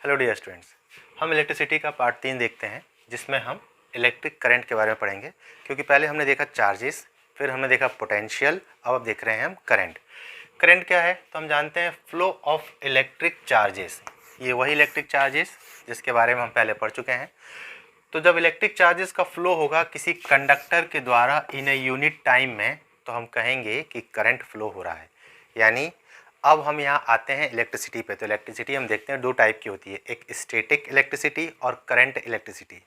Hello dear students, हम electricity का part 3 देखते हैं जिसमें हम इलेक्ट्रिक करंट के बारे में पढ़ेंगे। क्योंकि पहले हमने देखा चार्जेस, फिर हमने देखा पोटेंशियल, अब देख रहे हैं हम करंट। करंट क्या है तो हम जानते हैं फ्लो ऑफ इलेक्ट्रिक चार्जेस। ये वही इलेक्ट्रिक चार्जेस जिसके बारे में हम पहले पढ़ चुके हैं। तो जब इलेक्ट्रिक चार्जेस का फ्लो होगा किसी कंडक्टर के द्वारा इन ए यूनिट टाइम में, तो हम कहेंगे कि करंट फ्लो हो रहा है। यानी अब हम यहाँ आते हैं इलेक्ट्रिसिटी पे। तो इलेक्ट्रिसिटी हम देखते हैं दो टाइप की होती है, एक स्टैटिक इलेक्ट्रिसिटी और करंट इलेक्ट्रिसिटी।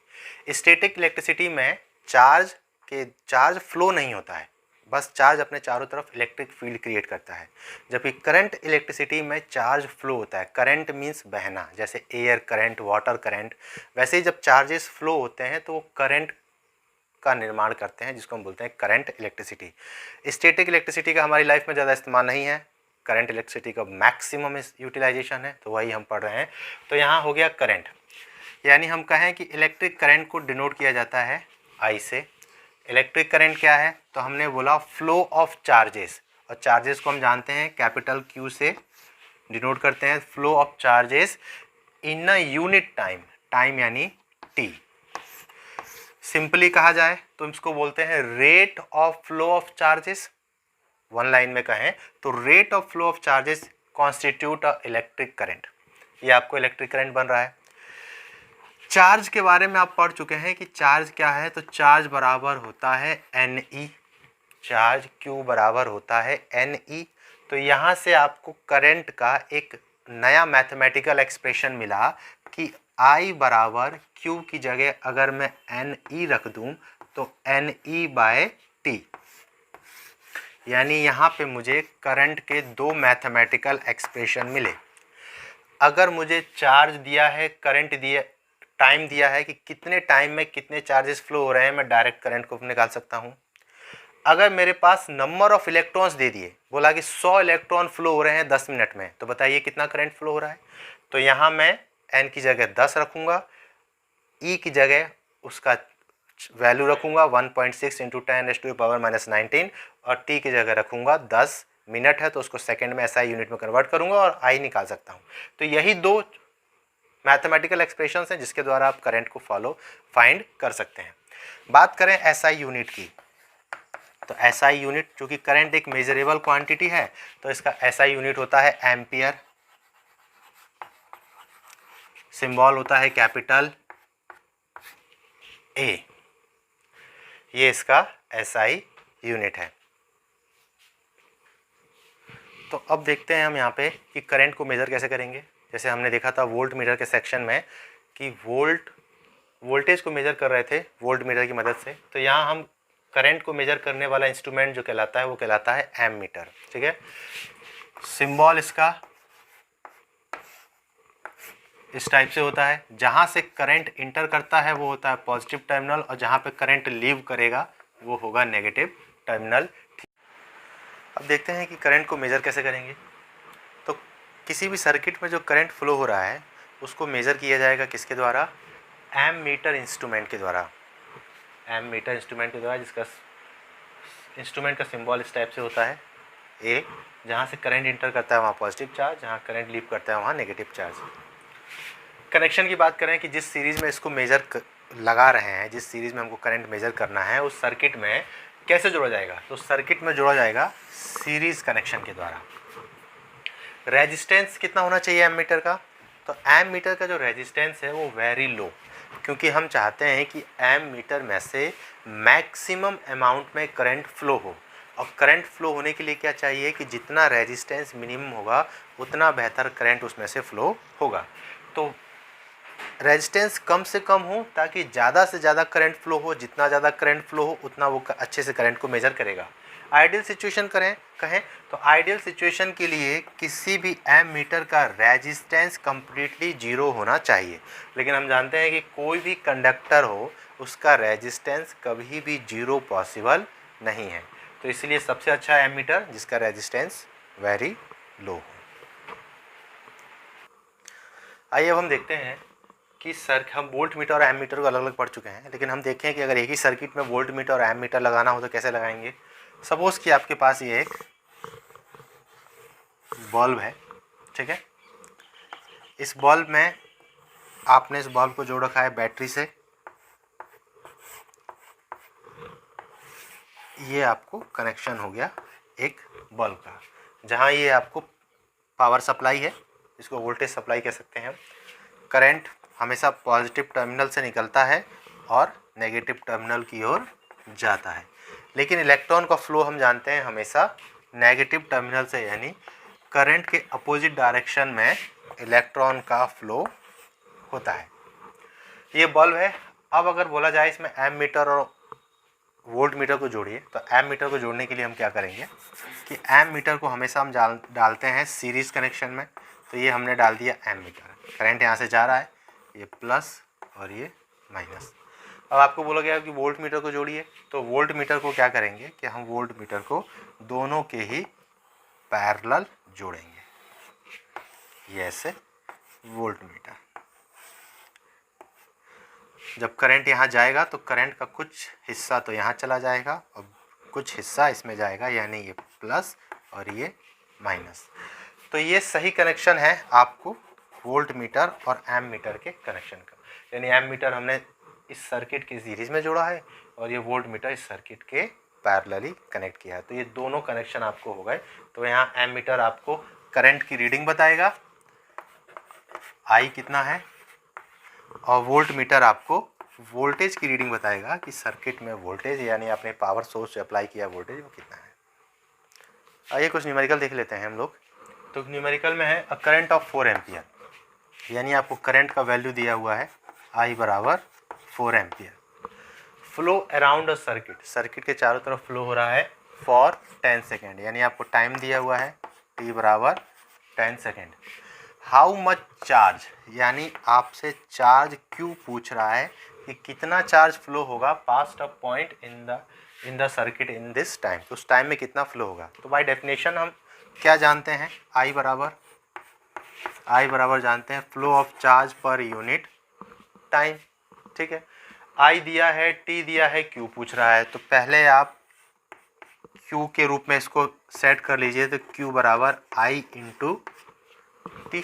स्टैटिक इलेक्ट्रिसिटी में चार्ज फ्लो नहीं होता है, बस चार्ज अपने चारों तरफ इलेक्ट्रिक फील्ड क्रिएट करता है। जबकि करंट इलेक्ट्रिसिटी में चार्ज फ्लो होता है। करंट मीन्स बहना, जैसे एयर करंट, वाटर करंट। वैसे ही जब चार्जेस फ्लो होते हैं तो वो करंट का निर्माण करते हैं, जिसको हम बोलते हैं करंट इलेक्ट्रिसिटी। स्टैटिक इलेक्ट्रिसिटी का हमारी लाइफ में ज़्यादा इस्तेमाल नहीं है, करंट इलेक्ट्रिसिटी का मैक्सिमम यूटिलाइजेशन है, तो वही हम पढ़ रहे हैं। तो यहाँ हो गया करंट, यानी हम कहें कि इलेक्ट्रिक करंट को डिनोट किया जाता है आई से। इलेक्ट्रिक करंट क्या है तो हमने बोला फ्लो ऑफ चार्जेस, और चार्जेस को हम जानते हैं कैपिटल क्यू से डिनोट करते हैं। Flow of charges in a unit time, time यानी टी। सिंपली कहा जाए तो इसको बोलते हैं rate of flow of charges. One line में कहें तो rate of flow of charges constitute a electric current. ये आपको इलेक्ट्रिक करंट बन रहा है। चार्ज के बारे में आप पढ़ चुके हैं कि चार्ज क्या है, तो चार्ज बराबर होता है NE, चार्ज Q बराबर होता है NE। तो यहाँ से आपको करंट का एक नया मैथमेटिकल एक्सप्रेशन मिला कि I बराबर Q की जगह अगर मैं NE रख दूं तो NE/T, यानी यहाँ पे मुझे करंट के दो मैथमेटिकल एक्सप्रेशन मिले। अगर मुझे चार्ज दिया है, करंट दिया, टाइम दिया है कि कितने टाइम में कितने चार्जेस फ्लो हो रहे हैं, मैं डायरेक्ट करंट को निकाल सकता हूँ। अगर मेरे पास नंबर ऑफ इलेक्ट्रॉन्स दे दिए, बोला कि 100 इलेक्ट्रॉन फ्लो हो रहे हैं 10 मिनट में, तो बताइए कितना करंट फ्लो हो रहा है। तो यहाँ मैं n की जगह 10 रखूँगा, E की जगह उसका वैल्यू रखूँगा 1.6 × 10⁻⁻19, और T की जगह रखूँगा 10 मिनट है तो उसको सेकंड में SI यूनिट में कन्वर्ट करूँगा और I निकाल सकता हूँ। तो यही दो मैथमेटिकल एक्सप्रेशंस हैं जिसके द्वारा आप करंट को फाइंड कर सकते हैं। बात करें SI यूनिट की, तो SI यूनिट, चूँकि करंट एक मेजरेबल क्वांटिटी है तो इसका SI यूनिट होता है एम्पियर, सिंबल होता है कैपिटल A। ये इसका SI यूनिट है। तो अब देखते हैं हम यहाँ पे कि करंट को मेज़र कैसे करेंगे। जैसे हमने देखा था वोल्ट मीटर के सेक्शन में कि वोल्टेज को मेज़र कर रहे थे वोल्ट मीटर की मदद से। तो यहाँ हम करंट को मेज़र करने वाला इंस्ट्रूमेंट जो कहलाता है वो कहलाता है एम मीटर। ठीक है, सिंबल इसका इस टाइप से होता है। जहाँ से करंट इंटर करता है वो होता है पॉजिटिव टर्मिनल, और जहाँ पे करंट लीव करेगा वो होगा नेगेटिव टर्मिनल। अब देखते हैं कि करंट को मेज़र कैसे करेंगे। तो किसी भी सर्किट में जो करंट फ्लो हो रहा है उसको मेज़र किया जाएगा किसके द्वारा, एम मीटर इंस्ट्रूमेंट के द्वारा। एम मीटर इंस्ट्रूमेंट के द्वारा, जिसका इंस्ट्रूमेंट का सिंबल इस टाइप से होता है ए। जहाँ से करंट इंटर करता है वहाँ पॉजिटिव चार्ज, जहाँ करंट लीव करता है वहाँ नेगेटिव चार्ज। कनेक्शन की बात करें कि जिस सीरीज़ में इसको मेज़र लगा रहे हैं, जिस सीरीज़ में हमको करंट मेज़र करना है, उस सर्किट में कैसे जोड़ा जाएगा, तो सर्किट में जोड़ा जाएगा सीरीज़ कनेक्शन के द्वारा। रेजिस्टेंस कितना होना चाहिए एम मीटर का, तो एम मीटर का जो रेजिस्टेंस है वो वेरी लो, क्योंकि हम चाहते हैं कि एम मीटर में से मैक्सिमम अमाउंट में करंट फ्लो हो। और करंट फ्लो होने के लिए क्या चाहिए कि जितना रेजिस्टेंस मिनिमम होगा उतना बेहतर करंट उसमें से फ्लो होगा। तो रेजिस्टेंस कम से कम हो ताकि ज़्यादा से ज़्यादा करंट फ्लो हो। जितना ज़्यादा करंट फ्लो हो उतना वो अच्छे से करंट को मेज़र करेगा। आइडियल सिचुएशन कहें तो आइडियल सिचुएशन के लिए किसी भी एम मीटर का रेजिस्टेंस कम्प्लीटली जीरो होना चाहिए। लेकिन हम जानते हैं कि कोई भी कंडक्टर हो उसका रेजिस्टेंस कभी भी जीरो पॉसिबल नहीं है। तो इसलिए सबसे अच्छा एम मीटर जिसका रेजिस्टेंस वेरी लो हो। आइए अब हम देखते हैं कि हम वोल्ट मीटर और एम मीटर को अलग अलग पढ़ चुके हैं, लेकिन हम देखें कि अगर एक ही सर्किट में वोल्ट मीटर और एम मीटर लगाना हो तो कैसे लगाएंगे। सपोज कि आपके पास ये एक बल्ब है, ठीक है। इस बल्ब में आपने इस बल्ब को जोड़ रखा है बैटरी से, ये आपको कनेक्शन हो गया एक बल्ब का, जहाँ ये आपको पावर सप्लाई है, इसको वोल्टेज सप्लाई कह सकते हैं। करंट हमेशा पॉजिटिव टर्मिनल से निकलता है और नेगेटिव टर्मिनल की ओर जाता है, लेकिन इलेक्ट्रॉन का फ्लो हम जानते हैं हमेशा नेगेटिव टर्मिनल से, यानी करंट के अपोजिट डायरेक्शन में इलेक्ट्रॉन का फ्लो होता है। ये बल्ब है। अब अगर बोला जाए इसमें एम मीटर और वोल्ट मीटर को जोड़िए, तो एम मीटर को जोड़ने के लिए हम क्या करेंगे कि एम मीटर को हमेशा हम डालते हैं सीरीज़ कनेक्शन में। तो ये हमने डाल दिया एम मीटर, करंट यहाँ से जा रहा है, ये प्लस और ये माइनस। अब आपको बोला गया कि वोल्ट मीटर को जोड़िए, तो वोल्ट मीटर को क्या करेंगे कि हम वोल्ट मीटर को दोनों के ही पैरेलल जोड़ेंगे, ये ऐसे वोल्ट मीटर। जब करंट यहाँ जाएगा तो करंट का कुछ हिस्सा तो यहाँ चला जाएगा और कुछ हिस्सा इसमें जाएगा, यानी ये प्लस और ये माइनस। तो ये सही कनेक्शन है आपको वोल्ट मीटर और एम मीटर के कनेक्शन का, यानी एम मीटर हमने इस सर्किट के सीरीज़ में जोड़ा है और ये वोल्ट मीटर इस सर्किट के पैरेलली कनेक्ट किया है। तो ये दोनों कनेक्शन आपको हो गए। तो यहाँ एम मीटर आपको करंट की रीडिंग बताएगा, आई कितना है, और वोल्ट मीटर आपको वोल्टेज की रीडिंग बताएगा कि सर्किट में वोल्टेज, यानी आपने पावर सोर्स से अप्लाई किया वोल्टेज, वो कितना है। आइए कुछ न्यूमेरिकल देख लेते हैं हम लोग। तो न्यूमेरिकल में है अ करंट ऑफ 4 एम्पियर, यानी आपको करंट का वैल्यू दिया हुआ है आई बराबर 4 ampere. Flow around a circuit, circuit के चारों तरफ फ्लो हो रहा है फॉर 10 सेकेंड, यानी आपको टाइम दिया हुआ है टी बराबर 10 सेकेंड। हाउ मच चार्ज, यानी आपसे चार्ज क्यों पूछ रहा है कि कितना चार्ज फ्लो होगा past a point in the circuit in this time, तो उस टाइम में कितना फ्लो होगा। तो बाय डेफिनेशन हम क्या जानते हैं, आई बराबर जानते हैं flow of charge per unit time. ठीक है, आई दिया है, टी दिया है, क्यू पूछ रहा है, तो पहले आप क्यू के रूप में इसको सेट कर लीजिए। तो क्यू बराबर आई इंटू टी।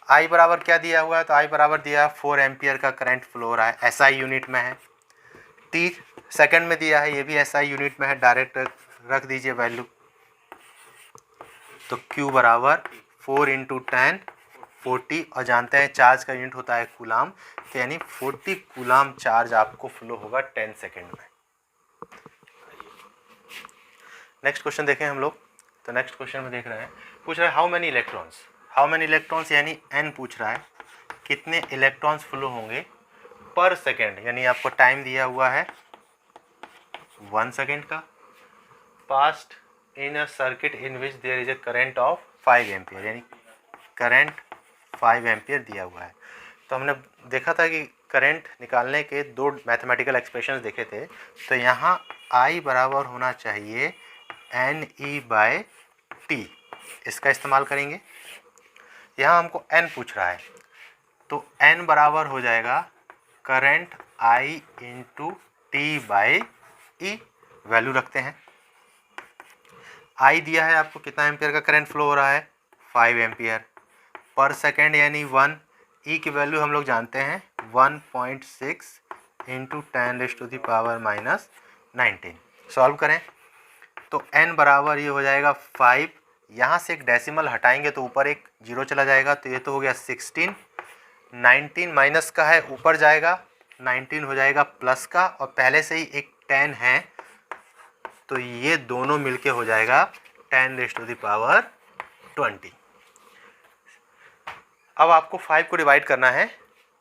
आई बराबर क्या दिया हुआ है, तो आई बराबर दिया है 4 एम्पियर का करंट फ्लो हो रहा है, एसआई यूनिट में है। टी सेकंड में दिया है, ये भी एसआई यूनिट में है, डायरेक्ट रख दीजिए वैल्यू। तो Q बराबर 4 इंटू 10 40, और जानते हैं चार्ज का यूनिट होता है कूलाम, तो यानी 40 कूलाम चार्ज आपको फ्लो होगा 10 सेकेंड में। नेक्स्ट क्वेश्चन देखें हम लोग। तो नेक्स्ट क्वेश्चन में देख रहे हैं, पूछ रहा है हाउ मेनी इलेक्ट्रॉन्स, यानी n पूछ रहा है कितने इलेक्ट्रॉन्स फ्लो होंगे पर सेकेंड, यानी आपको टाइम दिया हुआ है 1 सेकेंड का, passed in a circuit in which there is a current of 5 ampere, यानी करंट 5 एम्पियर दिया हुआ है। तो हमने देखा था कि करंट निकालने के दो मैथमेटिकल एक्सप्रेशंस देखे थे। तो यहाँ I बराबर होना चाहिए NE/T, इसका इस्तेमाल करेंगे। यहाँ हमको N पूछ रहा है, तो N बराबर हो जाएगा current I into T/E, value रखते हैं। आई दिया है आपको कितना एम्पियर का करंट फ्लो हो रहा है, 5 एम्पियर पर सेकेंड, यानी 1। ई की वैल्यू हम लोग जानते हैं 1.6 इंटू 10⁻⁻⁻19। सॉल्व करें तो n बराबर ये हो जाएगा 5, यहाँ से एक डेसिमल हटाएंगे तो ऊपर एक जीरो चला जाएगा, तो ये तो हो गया 16। 19 माइनस का है, ऊपर जाएगा, 19 हो जाएगा प्लस का, और पहले से ही एक 10 है, तो ये दोनों मिलके हो जाएगा 10⁻20। अब आपको 5 को डिवाइड करना है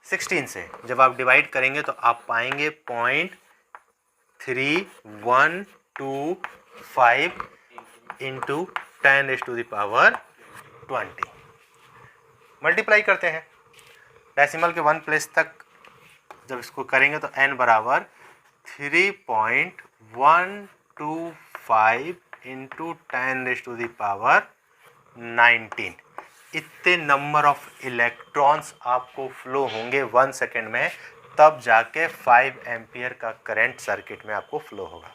16 से। जब आप डिवाइड करेंगे तो आप पाएंगे 0.3125 इंटू 10⁻20। मल्टीप्लाई करते हैं डेसिमल के 1 प्लेस तक, जब इसको करेंगे तो n बराबर 3.125 इंटू 10⁻19। इतने नंबर ऑफ इलेक्ट्रॉन्स आपको फ्लो होंगे 1 सेकेंड में, तब जाके 5 एम्पियर का करंट सर्किट में आपको फ्लो होगा।